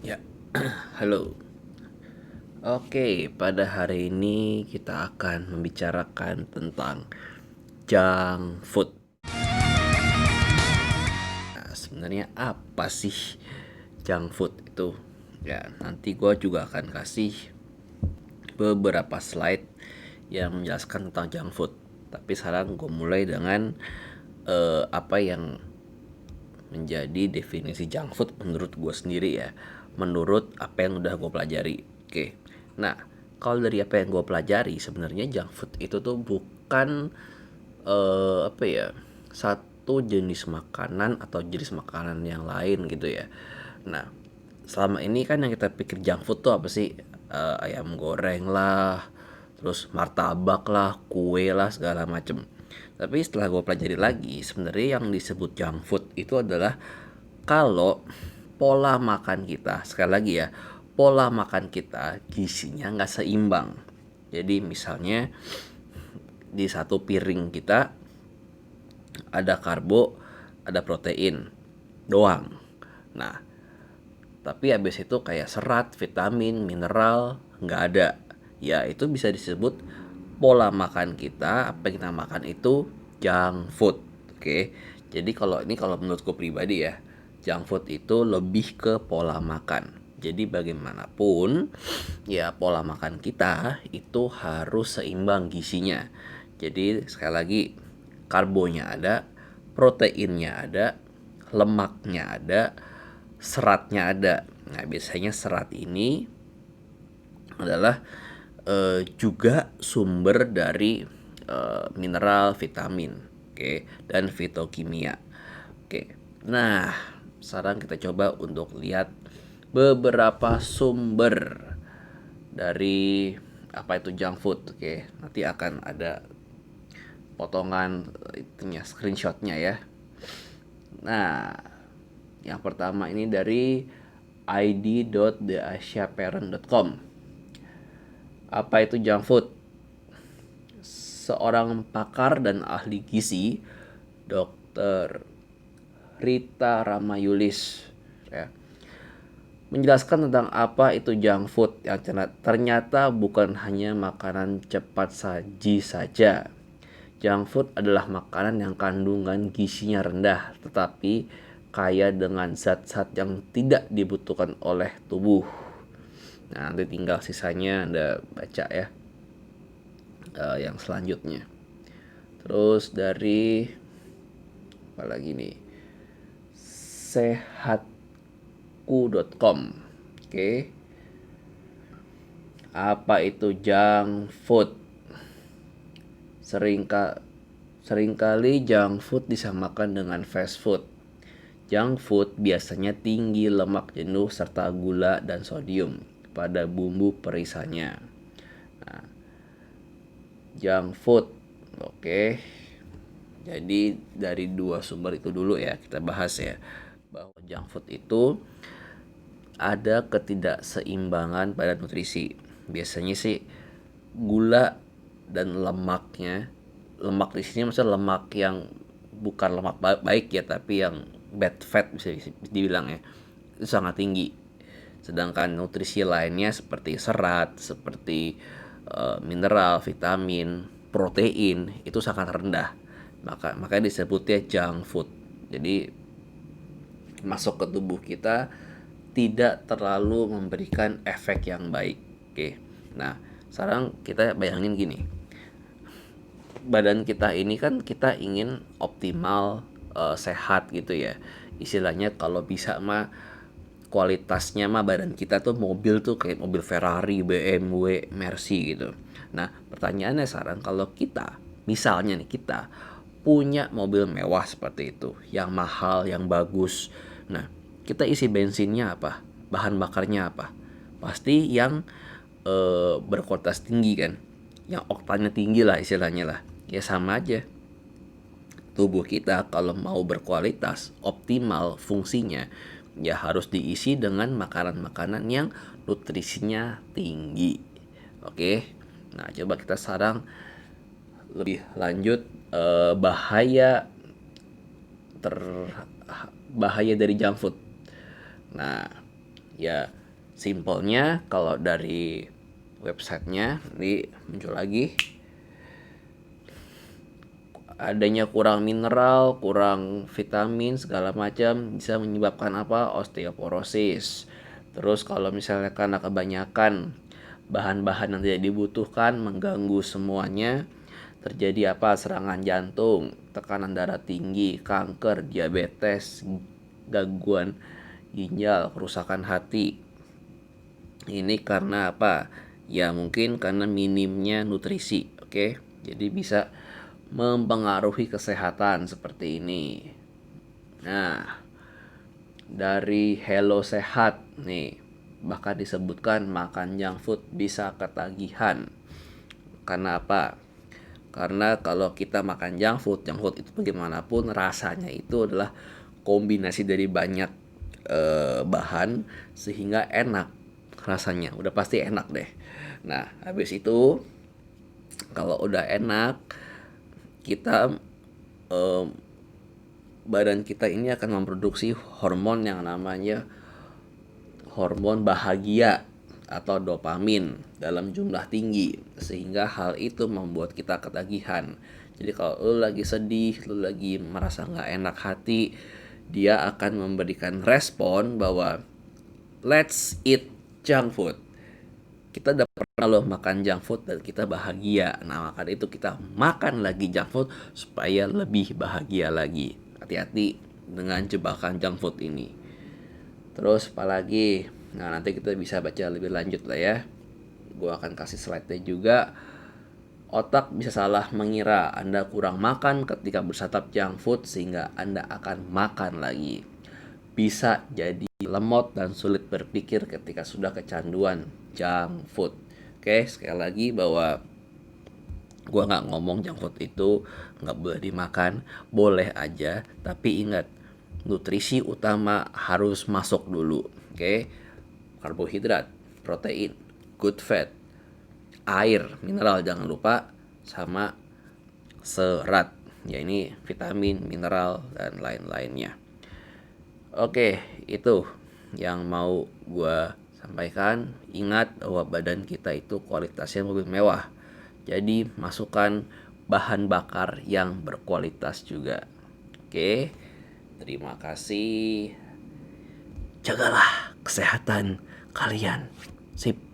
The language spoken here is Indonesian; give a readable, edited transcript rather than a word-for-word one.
Ya, halo. Oke, pada hari ini kita akan membicarakan tentang junk food. Nah, sebenarnya apa sih junk food itu? Ya, nanti gue juga akan kasih beberapa slide yang menjelaskan tentang junk food. Tapi sekarang gue mulai dengan apa yang menjadi definisi junk food menurut gue sendiri ya, menurut apa yang udah gue pelajari. Oke, nah kalau dari apa yang gue pelajari sebenarnya junk food itu tuh bukan apa ya, satu jenis makanan atau jenis makanan yang lain gitu ya. Nah, selama ini kan yang kita pikir junk food tuh apa sih? Ayam goreng lah, terus martabak lah, kue lah, segala macem. Tapi setelah gue pelajari lagi, sebenarnya yang disebut junk food itu adalah kalau pola makan kita, sekali lagi ya, pola makan kita gizinya nggak seimbang. Jadi misalnya di satu piring kita ada karbo, ada protein doang. Nah, tapi habis itu kayak serat, vitamin, mineral nggak ada. Ya itu bisa disebut pola makan kita, apa yang kita makan itu junk food. Oke. Jadi kalau menurutku pribadi ya, junk food itu lebih ke pola makan. Jadi bagaimanapun ya pola makan kita itu harus seimbang gizinya. Jadi sekali lagi karbonya ada, proteinnya ada, lemaknya ada, seratnya ada. Nah, biasanya serat ini adalah juga sumber dari mineral, vitamin, oke, dan fitokimia. Oke. Nah, sekarang kita coba untuk lihat beberapa sumber dari apa itu junk food. Oke, nanti akan ada potongan itunya, screenshotnya ya. Nah, yang pertama ini dari id.theasiaparent.com. Apa itu junk food? Seorang pakar dan ahli gizi, Dr. Rita Ramayulis, ya, menjelaskan tentang apa itu junk food yang ternyata bukan hanya makanan cepat saji saja. Junk food adalah makanan yang kandungan gizinya rendah tetapi kaya dengan zat-zat yang tidak dibutuhkan oleh tubuh. Nah, nanti tinggal sisanya Anda baca ya, yang selanjutnya. Terus dari apa lagi nih? Sehatku.com. Oke. Apa itu junk food? Seringkali junk food disamakan dengan fast food. Junk food biasanya tinggi lemak jenuh serta gula dan sodium pada bumbu perisanya. Nah, junk food. Oke. Jadi dari dua sumber itu dulu ya kita bahas ya, bahwa junk food itu ada ketidakseimbangan pada nutrisi. Biasanya sih gula dan lemaknya, lemak di sini maksudnya lemak yang bukan lemak baik ya, tapi yang bad fat bisa dibilang ya, itu sangat tinggi. Sedangkan nutrisi lainnya seperti serat, seperti mineral, vitamin, protein itu sangat rendah. Makanya disebutnya junk food. Jadi masuk ke tubuh kita tidak terlalu memberikan efek yang baik. Oke. Nah, sekarang kita bayangin gini. Badan kita ini kan kita ingin optimal, sehat gitu ya. Istilahnya kalau bisa mah kualitasnya mah badan kita tuh mobil tuh kayak mobil Ferrari, BMW, Mercy gitu. Nah, pertanyaannya sekarang kalau kita misalnya nih kita punya mobil mewah seperti itu, yang mahal, yang bagus. Nah, kita isi bensinnya apa? Bahan bakarnya apa? Pasti yang berkualitas tinggi kan, yang oktannya tinggi lah istilahnya lah. Ya sama aja, tubuh kita kalau mau berkualitas optimal fungsinya ya harus diisi dengan makanan-makanan yang nutrisinya tinggi. Oke, nah coba kita sekarang lebih lanjut, bahaya ter bahaya dari junk food. Nah, Ya, simpelnya kalau dari websitenya ini muncul lagi, adanya kurang mineral, kurang vitamin segala macam bisa menyebabkan apa? Osteoporosis. Terus kalau misalnya karena kebanyakan bahan-bahan yang tidak dibutuhkan mengganggu semuanya, terjadi apa? Serangan jantung, tekanan darah tinggi, kanker, diabetes, gangguan ginjal, kerusakan hati. Ini karena apa? Ya mungkin karena minimnya nutrisi, oke? Jadi bisa mempengaruhi kesehatan seperti ini. Nah, dari Hello Sehat nih, bahkan disebutkan makan junk food bisa ketagihan. Karena apa? Karena kalau kita makan junk food itu bagaimanapun rasanya itu adalah kombinasi dari banyak bahan sehingga enak rasanya. Udah pasti enak deh. Nah, habis itu kalau udah enak, kita eh, badan kita ini akan memproduksi hormon yang namanya hormon bahagia atau dopamin dalam jumlah tinggi, sehingga hal itu membuat kita ketagihan. Jadi kalau lu lagi sedih, lu lagi merasa nggak enak hati, dia akan memberikan respon bahwa let's eat junk food. Kita udah pernah loh makan junk food dan kita bahagia. Nah, maka itu kita makan lagi junk food supaya lebih bahagia lagi. Hati-hati dengan jebakan junk food ini. Terus apalagi? Nah, nanti kita bisa baca lebih lanjut lah ya. Gue akan kasih slide-nya juga. Otak bisa salah mengira Anda kurang makan ketika bersantap junk food sehingga Anda akan makan lagi. Bisa jadi lemot dan sulit berpikir ketika sudah kecanduan junk food. Oke, sekali lagi bahwa gue nggak ngomong junk food itu nggak boleh dimakan, boleh aja, tapi ingat nutrisi utama harus masuk dulu. Oke, karbohidrat, protein, good fat, air, mineral jangan lupa, sama serat. Ya ini vitamin, mineral dan lain-lainnya. Oke, itu yang mau gue sampaikan. Ingat bahwa badan kita itu kualitasnya mobil mewah. Jadi masukkan bahan bakar yang berkualitas juga. Oke, terima kasih. Jagalah kesehatan kalian. Sip.